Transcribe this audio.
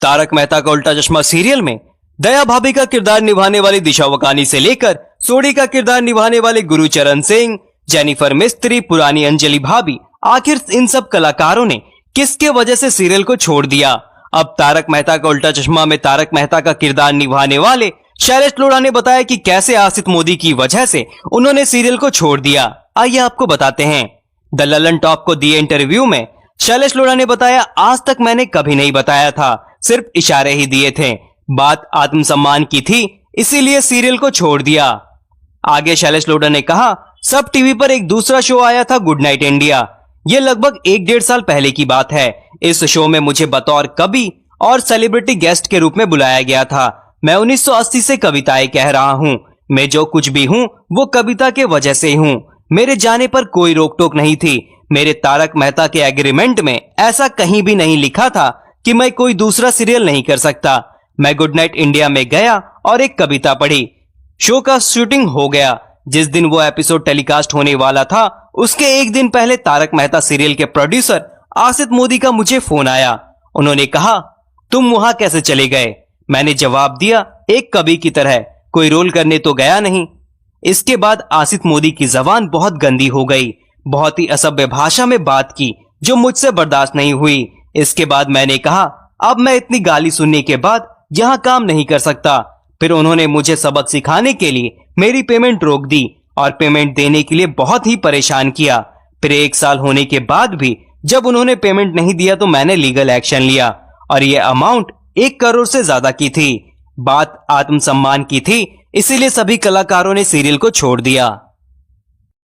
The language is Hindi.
तारक मेहता का उल्टा चश्मा सीरियल में दया भाभी का किरदार निभाने वाली दिशा वकानी से लेकर सोडी का किरदार निभाने वाले गुरुचरण सिंह, जेनिफर मिस्त्री, पुरानी अंजलि भाभी, आखिर इन सब कलाकारों ने किसके वजह से सीरियल को छोड़ दिया? अब तारक मेहता का उल्टा चश्मा में तारक मेहता का किरदार निभाने वाले शैलेश लोढ़ा ने बताया कि कैसे आसित मोदी की वजह से उन्होंने सीरियल को छोड़ दिया। आइए आपको बताते हैं। द ललन टॉप को दिए इंटरव्यू में शैलेश लोढ़ा ने बताया, आज तक मैंने कभी नहीं बताया था, सिर्फ इशारे ही दिए थे। बात आत्मसम्मान की थी, इसीलिए सीरियल को छोड़ दिया। आगे शैलेश लोढ़ा ने कहा, सब टीवी पर एक दूसरा शो आया था, गुड नाइट इंडिया। ये लगभग 1-1.5 साल पहले की बात है। इस शो में मुझे बतौर कवि और सेलिब्रिटी गेस्ट के रूप में बुलाया गया था। मैं 1980 से कविताएं कह रहा हूँ। मैं जो कुछ भी हूँ वो कविता के वजह से हूँ। मेरे जाने पर कोई रोक टोक नहीं थी। मेरे तारक मेहता के एग्रीमेंट में ऐसा कहीं भी नहीं लिखा था कि मैं कोई दूसरा सीरियल नहीं कर सकता। मैं गुड नाइट इंडिया में गया और एक कविता पढ़ी। शो का शूटिंग हो गया। जिस दिन वो एपिसोड टेलीकास्ट होने वाला था उसके एक दिन पहले तारक मेहता सीरियल के प्रोड्यूसर आसित मोदी का मुझे फोन आया। उन्होंने कहा, तुम वहां कैसे चले गए? मैंने जवाब दिया, एक कवि की तरह, कोई रोल करने तो गया नहीं। इसके बाद आसित मोदी की जबान बहुत गंदी हो गई, बहुत ही असभ्य भाषा में बात की जो मुझसे बर्दाश्त नहीं हुई। इसके बाद मैंने कहा, अब मैं इतनी गाली सुनने के बाद यहाँ काम नहीं कर सकता। फिर उन्होंने मुझे सबक सिखाने के लिए मेरी पेमेंट रोक दी और पेमेंट देने के लिए बहुत ही परेशान किया। फिर 1 साल होने के बाद भी जब उन्होंने पेमेंट नहीं दिया तो मैंने लीगल एक्शन लिया और ये अमाउंट 1 करोड़ से ज्यादा की थी। बात आत्मसम्मान की थी, इसीलिए सभी कलाकारों ने सीरियल को छोड़ दिया।